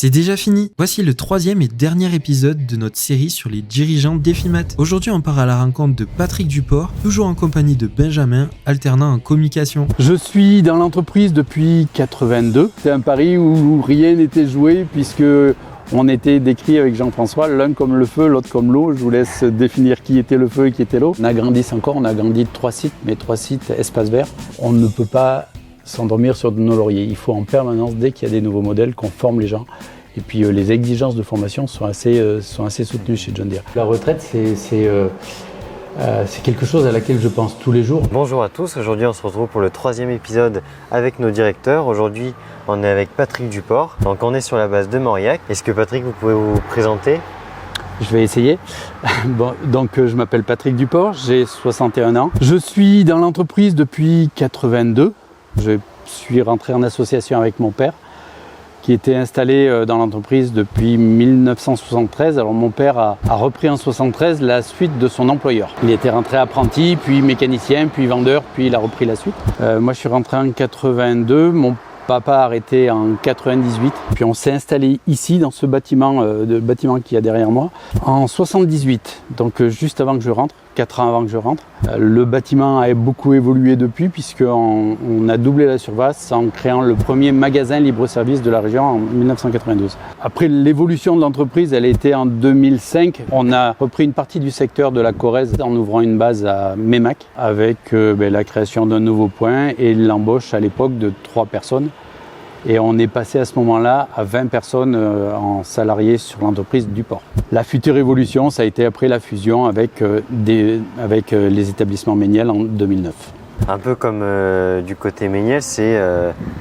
C'est déjà fini. Voici le 3e et dernier épisode de notre série sur les dirigeants d'Efimat. Aujourd'hui, on part à la rencontre de Patrick Duport, toujours en compagnie de Benjamin, alternant en communication. Je suis dans l'entreprise depuis 82. C'est un pari où rien n'était joué puisque on était décrit avec Jean-François, l'un comme le feu, l'autre comme l'eau. Je vous laisse définir qui était le feu et qui était l'eau. On agrandit encore, on a agrandi de 3 sites, mais 3 sites espace vert. On ne peut pas s'endormir sur nos lauriers. Il faut en permanence, dès qu'il y a des nouveaux modèles, qu'on forme les gens. Et puis les exigences de formation sont assez soutenues chez John Deere. La retraite, c'est quelque chose à laquelle je pense tous les jours. Bonjour à tous, aujourd'hui on se retrouve pour le 3e épisode avec nos directeurs. Aujourd'hui on est avec Patrick Duport, donc on est sur la base de Mauriac. Est-ce que Patrick, vous pouvez vous présenter ? Je vais essayer. Bon, donc je m'appelle Patrick Duport, j'ai 61 ans. Je suis dans l'entreprise depuis 82. Je suis rentré en association avec mon père, qui était installé dans l'entreprise depuis 1973. Alors mon père a repris en 1973 la suite de son employeur. Il était rentré apprenti, puis mécanicien, puis vendeur, puis il a repris la suite. Moi je suis rentré en 82, mon papa a arrêté en 98, puis on s'est installé ici dans ce bâtiment, qu'il y a derrière moi, en 78, donc juste avant que je rentre, 4 ans avant que je rentre. Le bâtiment a beaucoup évolué depuis puisqu'on a doublé la surface en créant le premier magasin libre-service de la région en 1992. Après l'évolution de l'entreprise, elle a été en 2005. On a repris une partie du secteur de la Corrèze en ouvrant une base à Meymac avec la création d'un nouveau point et l'embauche à l'époque de 3 personnes. Et on est passé à ce moment-là à 20 personnes en salariés sur l'entreprise Duport. La future évolution, ça a été après la fusion avec les établissements Méniel en 2009. Un peu comme du côté Méniel, c'est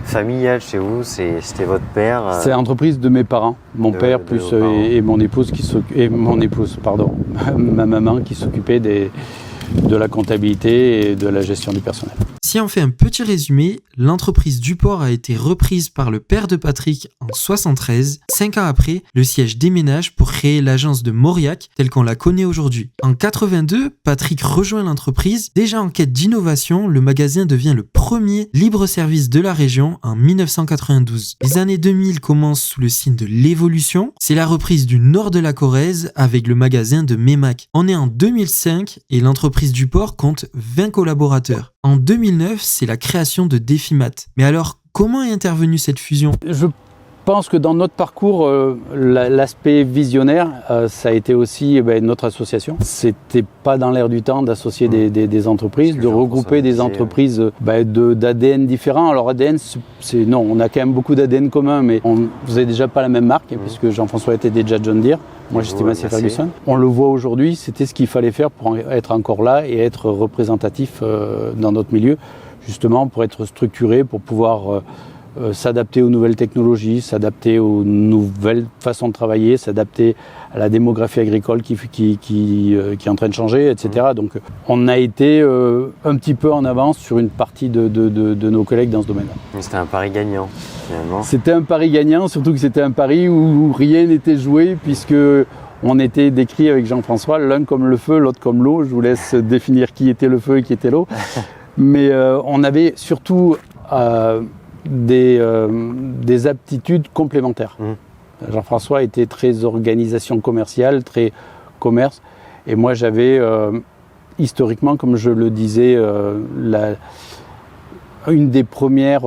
familial chez vous, c'était votre père C'est l'entreprise de mes parents, mon père plus et mon épouse ma maman qui s'occupait de la comptabilité et de la gestion du personnel. Si on fait un petit résumé, l'entreprise Duport a été reprise par le père de Patrick en 1973. 5 ans après, le siège déménage pour créer l'agence de Mauriac telle qu'on la connaît aujourd'hui. En 1982, Patrick rejoint l'entreprise. Déjà en quête d'innovation, le magasin devient le premier libre-service de la région en 1992. Les années 2000 commencent sous le signe de l'évolution. C'est la reprise du nord de la Corrèze avec le magasin de Meymac. On est en 2005 et l'entreprise Duport compte 20 collaborateurs. En 2009, c'est la création de Defimat. Mais alors, comment est intervenue cette fusion ? Je pense que dans notre parcours, l'aspect visionnaire, ça a été aussi notre association. C'était pas dans l'air du temps d'associer des entreprises, de regrouper des entreprises d'ADN différents. Alors ADN, non, on a quand même beaucoup d'ADN commun, mais on ne faisait déjà pas la même marque, puisque Jean-François était déjà John Deere. Moi, j'étais Massey Ferguson. On le voit aujourd'hui, c'était ce qu'il fallait faire pour être encore là et être représentatif dans notre milieu, justement pour être structuré, pour pouvoir s'adapter aux nouvelles technologies, s'adapter aux nouvelles façons de travailler, s'adapter à la démographie agricole qui est en train de changer, etc. Donc, on a été un petit peu en avance sur une partie de nos collègues dans ce domaine-là. C'était un pari gagnant, finalement. C'était un pari gagnant, surtout que c'était un pari où rien n'était joué, puisque on était décrit avec Jean-François, l'un comme le feu, l'autre comme l'eau. Je vous laisse définir qui était le feu et qui était l'eau. Mais on avait surtout des aptitudes complémentaires. Jean-François était très organisation commerciale, très commerce, et moi j'avais historiquement, comme je le disais, une des premières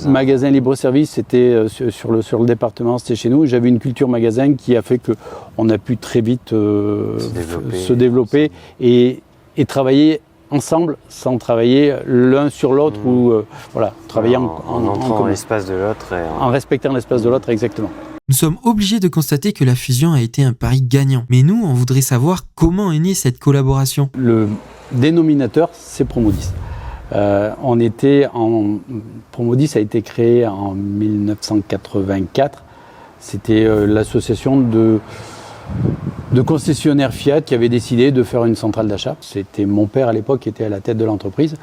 magasins libre-service, c'était sur le département, c'était chez nous. J'avais une culture magasin qui a fait qu'on a pu très vite se développer et travailler ensemble, sans travailler l'un sur l'autre ou travailler en entrant dans l'espace de l'autre. En respectant l'espace de l'autre, exactement. Nous sommes obligés de constater que la fusion a été un pari gagnant. Mais nous, on voudrait savoir comment est née cette collaboration. Le dénominateur, c'est Promodis. Promodis a été créé en 1984. C'était l'association de concessionnaires Fiat qui avait décidé de faire une centrale d'achat. C'était mon père à l'époque qui était à la tête de l'entreprise.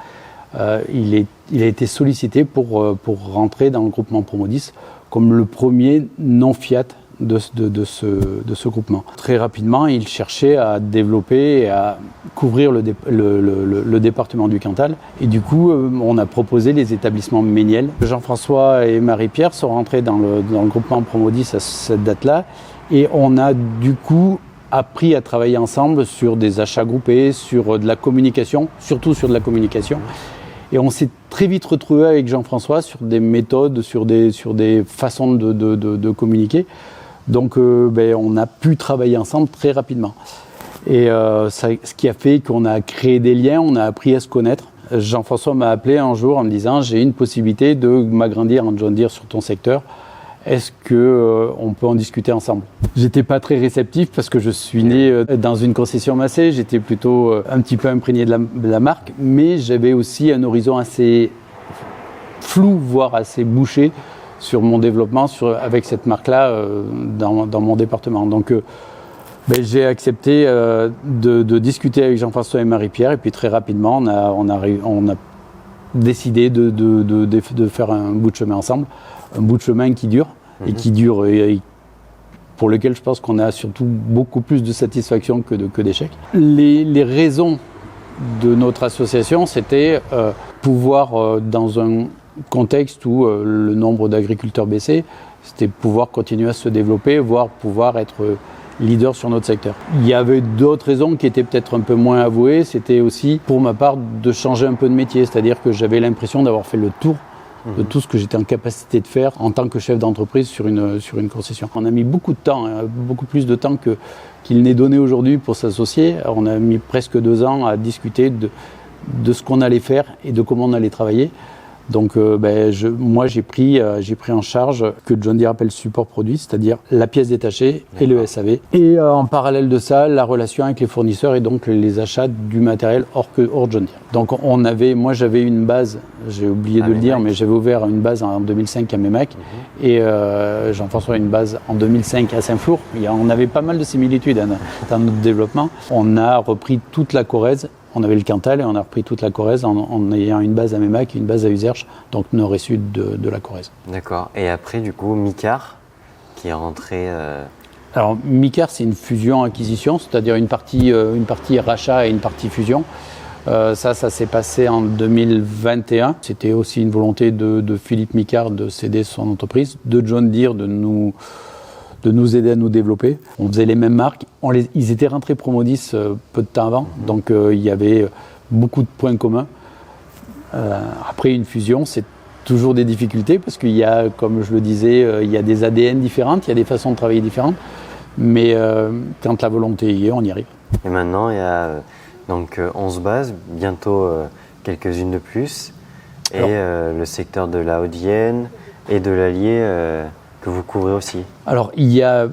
Il a été sollicité pour rentrer dans le groupement Promodis comme le premier non Fiat de ce groupement. Très rapidement, il cherchait à développer et à couvrir le département du Cantal. Et du coup, on a proposé les établissements Méniel. Jean-François et Marie-Pierre sont rentrés dans le groupement Promodis à cette date-là. Et on a du coup appris à travailler ensemble sur des achats groupés, sur de la communication, surtout sur de la communication. Et on s'est très vite retrouvé avec Jean-François sur des méthodes, sur des façons de communiquer. Donc on a pu travailler ensemble très rapidement. Et ce qui a fait qu'on a créé des liens, on a appris à se connaître. Jean-François m'a appelé un jour en me disant « J'ai une possibilité de m'agrandir en John Deere sur ton secteur. Est-ce qu'on peut en discuter ensemble ?» J'étais pas très réceptif parce que je suis né dans une concession Massey. J'étais plutôt un petit peu imprégné de la marque, mais j'avais aussi un horizon assez flou, voire assez bouché sur mon développement avec cette marque-là dans mon département. Donc j'ai accepté de discuter avec Jean-François et Marie-Pierre, et puis très rapidement on a décidé de faire un bout de chemin ensemble, un bout de chemin qui dure et qui dure et pour lequel je pense qu'on a surtout beaucoup plus de satisfaction que d'échecs. Les raisons de notre association, c'était pouvoir, dans un contexte où le nombre d'agriculteurs baissait, c'était pouvoir continuer à se développer, voire pouvoir être leader sur notre secteur. Il y avait d'autres raisons qui étaient peut-être un peu moins avouées, c'était aussi pour ma part de changer un peu de métier, c'est-à-dire que j'avais l'impression d'avoir fait le tour de tout ce que j'étais en capacité de faire en tant que chef d'entreprise sur une concession. On a mis beaucoup de temps, beaucoup plus de temps qu'il n'est donné aujourd'hui pour s'associer. On a mis presque 2 ans à discuter de ce qu'on allait faire et de comment on allait travailler. Donc moi j'ai pris en charge que John Deere appelle support produit, c'est-à-dire la pièce détachée et le SAV. Et en parallèle de ça, la relation avec les fournisseurs et donc les achats du matériel hors John Deere. Donc moi j'avais une base, j'ai oublié de le dire, mais j'avais ouvert une base en 2005 à Meymac et Jean-François une base en 2005 à Saint-Flour. On avait pas mal de similitudes dans notre développement. On a repris toute la Corrèze. On avait le Cantal et on a repris toute la Corrèze en ayant une base à Meymac et une base à Userche, donc nord et sud de la Corrèze. D'accord. Et après, du coup, Micart, qui est rentré... Alors, Micart, c'est une fusion-acquisition, c'est-à-dire une partie rachat et une partie fusion. Ça s'est passé en 2021. C'était aussi une volonté de Philippe Micart de céder son entreprise, de John Deere de nous aider à nous développer. On faisait les mêmes marques. Ils étaient rentrés Promodis peu de temps avant, donc il y avait beaucoup de points communs. Après une fusion, c'est toujours des difficultés parce qu'il y a, comme je le disais, il y a des ADN différentes, il y a des façons de travailler différentes, mais quand la volonté y est, on y arrive. Et maintenant, il y a donc 11 bases, bientôt quelques-unes de plus, et le secteur de la Haute-Vienne et de l'Allier que vous couvrez aussi. Alors,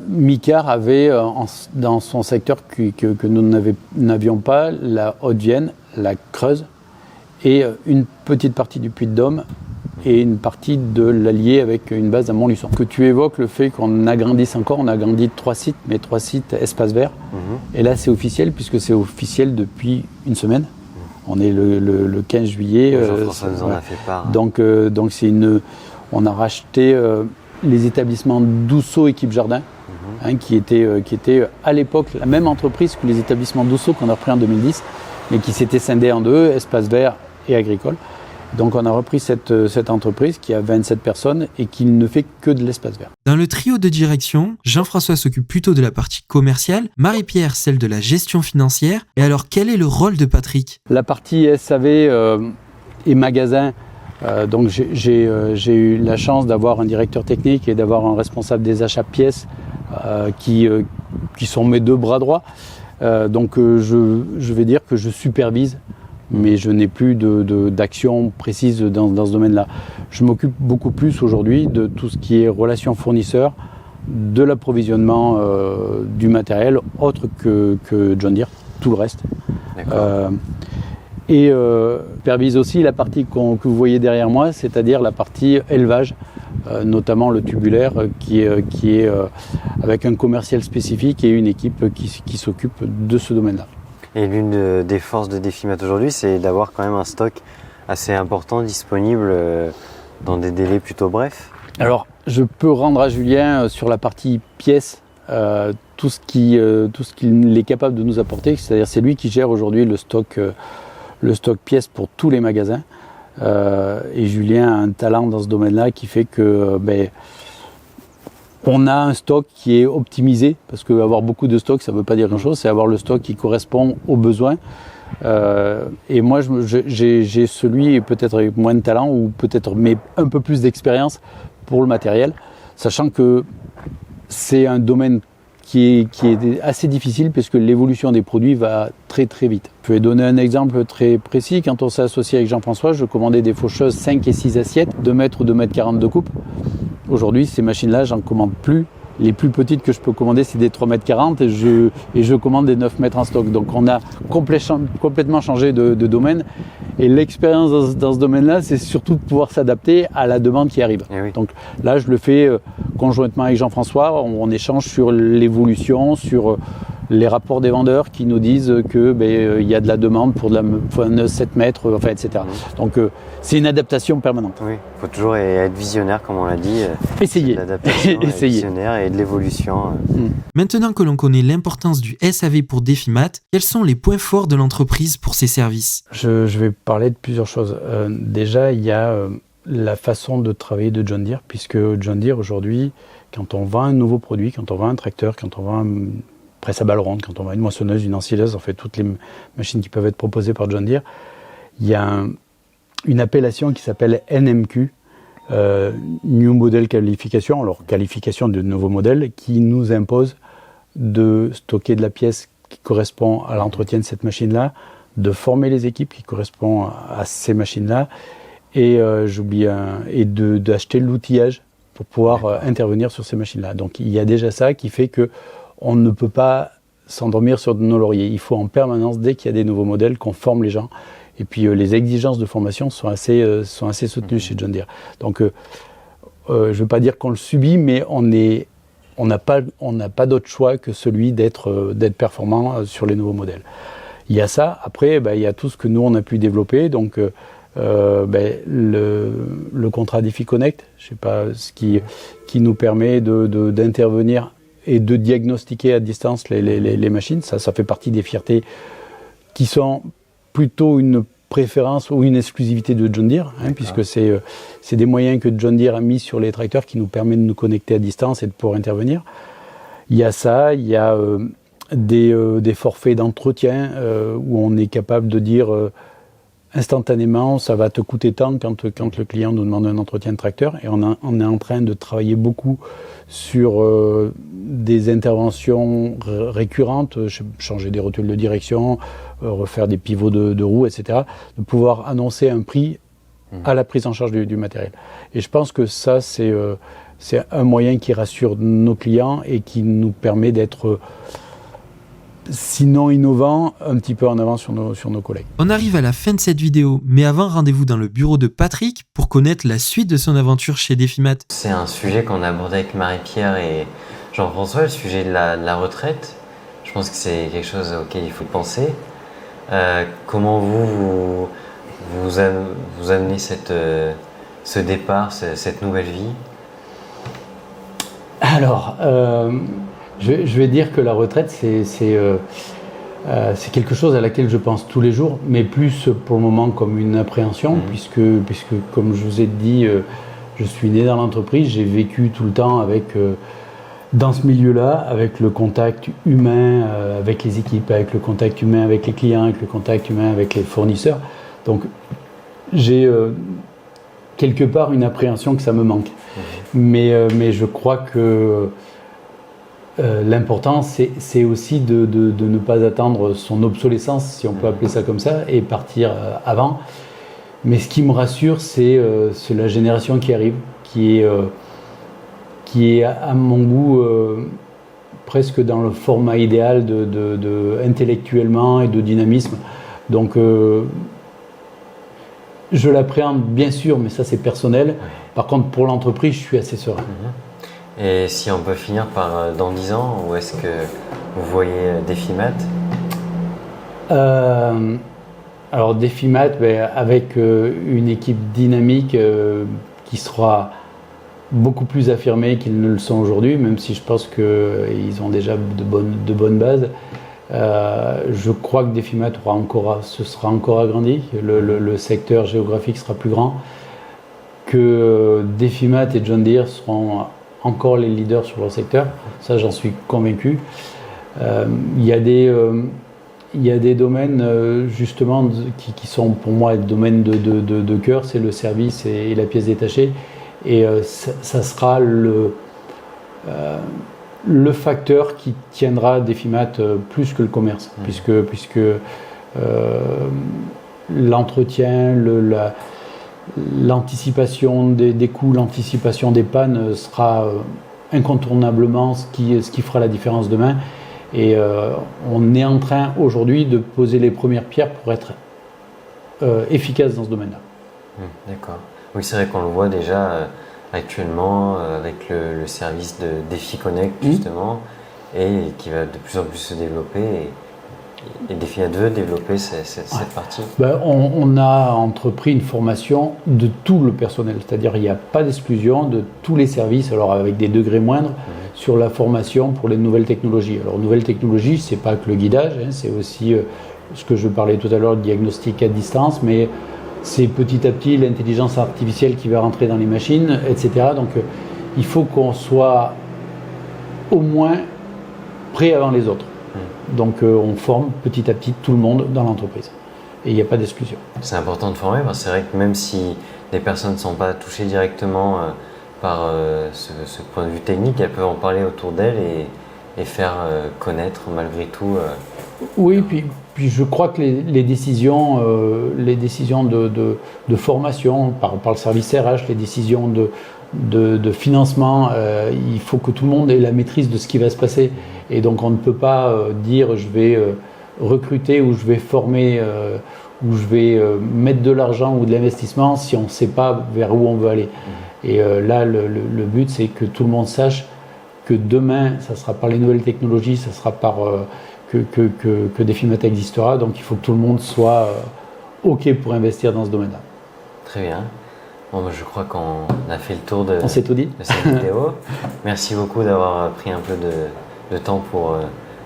Micart avait dans son secteur que nous n'avions pas la Haute-Vienne, la Creuse et une petite partie du Puy-de-Dôme et une partie de l'Allier avec une base à Montluçon. Que tu évoques le fait qu'on agrandisse encore, on a agrandi 3 sites, mais 3 sites espace vert. Et là, c'est officiel puisque c'est officiel depuis une semaine. On est le 15 juillet. Jean-François nous en a fait part. Donc on a racheté les établissements Dousseau Équipe Jardin, qui étaient à l'époque la même entreprise que les établissements Dousseau qu'on a repris en 2010, mais qui s'étaient scindés en 2, espace vert et agricole. Donc on a repris cette entreprise qui a 27 personnes et qui ne fait que de l'espace vert. Dans le trio de direction, Jean-François s'occupe plutôt de la partie commerciale, Marie-Pierre celle de la gestion financière. Et alors quel est le rôle de Patrick ? La partie SAV et magasin, donc j'ai eu la chance d'avoir un directeur technique et d'avoir un responsable des achats pièces qui sont mes 2 bras droits. Donc je vais dire que je supervise, mais je n'ai plus d'action précise dans ce domaine-là. Je m'occupe beaucoup plus aujourd'hui de tout ce qui est relations fournisseurs, de l'approvisionnement du matériel, autre que John Deere, tout le reste. Et supervise aussi la partie que vous voyez derrière moi, c'est-à-dire la partie élevage, notamment le tubulaire qui est avec un commercial spécifique et une équipe qui s'occupe de ce domaine-là. Et l'une des forces de Defimat aujourd'hui, c'est d'avoir quand même un stock assez important disponible dans des délais plutôt brefs. Alors, je peux rendre à Julien sur la partie pièces tout ce qu'il est capable de nous apporter. C'est-à-dire c'est lui qui gère aujourd'hui le stock pièces pour tous les magasins. Et Julien a un talent dans ce domaine-là qui fait que on a un stock qui est optimisé, parce qu'avoir beaucoup de stock, ça ne veut pas dire grand-chose, c'est avoir le stock qui correspond aux besoins. Et moi, j'ai celui peut-être avec moins de talent ou peut-être mais un peu plus d'expérience pour le matériel, sachant que c'est un domaine qui est assez difficile puisque l'évolution des produits va très très vite. Je vais donner un exemple très précis. Quand on s'est associé avec Jean-François, je commandais des faucheuses 5 et 6 assiettes, 2 mètres ou 2 mètres 40 de coupe. Aujourd'hui, ces machines-là, j'en commande plus. Les plus petites que je peux commander, c'est des 3 mètres 40 et je commande des 9 mètres en stock. Donc on a complètement changé de domaine. Et l'expérience dans ce domaine-là, c'est surtout de pouvoir s'adapter à la demande qui arrive. Eh oui. Donc là, je le fais conjointement avec Jean-François. On échange sur l'évolution, sur les rapports des vendeurs qui nous disent que y a de la demande pour de la faune 7 mètres, etc. Donc c'est une adaptation permanente. Oui, il faut toujours être visionnaire, comme on l'a dit. Essayer. L'adaptation, être visionnaire et de l'évolution. Maintenant que l'on connaît l'importance du SAV pour Defimat, quels sont les points forts de l'entreprise pour ses services ? Je vais parler de plusieurs choses. Déjà, il y a la façon de travailler de John Deere, puisque John Deere aujourd'hui, quand on vend un nouveau produit, quand on vend un tracteur, quand on vend une presse à balle ronde, quand on vend une moissonneuse, une ensileuse, en fait toutes les machines qui peuvent être proposées par John Deere, il y a une appellation qui s'appelle NMQ, New Model Qualification, alors qualification de nouveau modèle, qui nous impose de stocker de la pièce qui correspond à l'entretien de cette machine-là, de former les équipes qui correspondent à ces machines-là, et d'acheter l'outillage pour pouvoir intervenir sur ces machines-là. Donc il y a déjà ça qui fait qu'on ne peut pas s'endormir sur nos lauriers. Il faut en permanence, dès qu'il y a des nouveaux modèles, qu'on forme les gens. Et puis les exigences de formation sont assez soutenues chez John Deere. Donc je ne veux pas dire qu'on le subit, mais on n'a pas d'autre choix que celui d'être performant sur les nouveaux modèles. Il y a ça. Après, il y a tout ce que nous on a pu développer. Donc le contrat DefiConnect, je sais pas, ce qui nous permet d'intervenir et de diagnostiquer à distance les machines. Ça fait partie des fiertés qui sont plutôt une préférence ou une exclusivité de John Deere, puisque c'est des moyens que John Deere a mis sur les tracteurs qui nous permettent de nous connecter à distance et de pouvoir intervenir. Il y a ça, il y a des forfaits d'entretien où on est capable de dire instantanément ça va te coûter tant quand le client nous demande un entretien de tracteur, et on est en train de travailler beaucoup sur des interventions récurrentes, changer des rotules de direction, refaire des pivots de roues, etc., de pouvoir annoncer un prix à la prise en charge du matériel. Et je pense que ça, c'est un moyen qui rassure nos clients et qui nous permet d'être, sinon innovant, un petit peu en avance sur nos collègues. On arrive à la fin de cette vidéo, mais avant, rendez-vous dans le bureau de Patrick pour connaître la suite de son aventure chez Defimat. C'est un sujet qu'on a abordé avec Marie-Pierre et Jean-François, le sujet de la retraite. Je pense que c'est quelque chose auquel il faut penser. Comment vous amenez ce départ, cette nouvelle vie ? Alors, je vais dire que la retraite, c'est quelque chose à laquelle je pense tous les jours, mais plus pour le moment comme une appréhension, puisque comme je vous ai dit, je suis né dans l'entreprise, j'ai vécu tout le temps dans ce milieu-là, avec le contact humain avec les équipes, avec le contact humain avec les clients, avec le contact humain avec les fournisseurs. Donc j'ai quelque part une appréhension que ça me manque. Mais je crois que l'important, c'est aussi de ne pas attendre son obsolescence, si on peut appeler ça comme ça, et partir avant. Mais ce qui me rassure, c'est la génération qui arrive, qui est à mon goût presque dans le format idéal intellectuellement et de dynamisme. Donc je l'appréhende bien sûr, mais ça c'est personnel. Par contre, pour l'entreprise, je suis assez serein. Et si on peut finir par dans 10 ans, où est-ce que vous voyez Defimat ? Alors Defimat, avec une équipe dynamique qui sera beaucoup plus affirmés qu'ils ne le sont aujourd'hui, même si je pense qu'ils ont déjà de bonnes bases. Je crois que Defimat se sera encore agrandi, le secteur géographique sera plus grand, que Defimat et John Deere seront encore les leaders sur leur secteur, ça j'en suis convaincu. Il y a des domaines justement qui sont pour moi des domaines de cœur, c'est le service et la pièce détachée, et ça sera le facteur qui tiendra Defimat plus que le commerce, puisque l'entretien, l'anticipation des coûts, l'anticipation des pannes sera incontournablement ce qui fera la différence demain. Et on est en train aujourd'hui de poser les premières pierres pour être efficace dans ce domaine-là. D'accord. Oui, c'est vrai qu'on le voit déjà actuellement avec le service de Defi Connect justement, et qui va de plus en plus se développer. Et Defimat veut développer cette partie. On a entrepris une formation de tout le personnel, c'est-à-dire il n'y a pas d'exclusion de tous les services, alors avec des degrés moindres, sur la formation pour les nouvelles technologies. Alors nouvelles technologies, c'est pas que le guidage, c'est aussi ce que je parlais tout à l'heure, le diagnostic à distance, mais c'est petit à petit l'intelligence artificielle qui va rentrer dans les machines, etc. Donc il faut qu'on soit au moins prêt avant les autres. Donc on forme petit à petit tout le monde dans l'entreprise. Et il n'y a pas d'exclusion. C'est important de former, parce que c'est vrai que même si les personnes ne sont pas touchées directement par ce point de vue technique, elles peuvent en parler autour d'elles et faire connaître malgré tout. Oui, puis je crois que les décisions de formation par le service RH, les décisions de financement, il faut que tout le monde ait la maîtrise de ce qui va se passer. Et donc on ne peut pas dire je vais recruter ou je vais former ou je vais mettre de l'argent ou de l'investissement si on ne sait pas vers où on veut aller. Et là, le but, c'est que tout le monde sache que demain, ça sera par les nouvelles technologies, ça sera par que Defimat existera. Donc il faut que tout le monde soit OK pour investir dans ce domaine-là. Très bien. Bon, je crois qu'on a fait le tour on s'est tout dit. de cette vidéo. Merci beaucoup d'avoir pris un peu de temps pour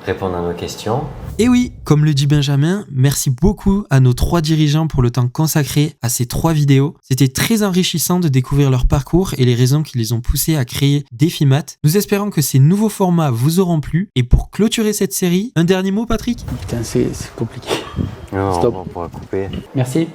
répondre à nos questions. Et oui, comme le dit Benjamin, merci beaucoup à nos 3 dirigeants pour le temps consacré à ces 3 vidéos. C'était très enrichissant de découvrir leur parcours et les raisons qui les ont poussés à créer Defimat. Nous espérons que ces nouveaux formats vous auront plu. Et pour clôturer cette série, un dernier mot, Patrick ? Putain, c'est compliqué. Non, Stop. on pourra couper. Merci.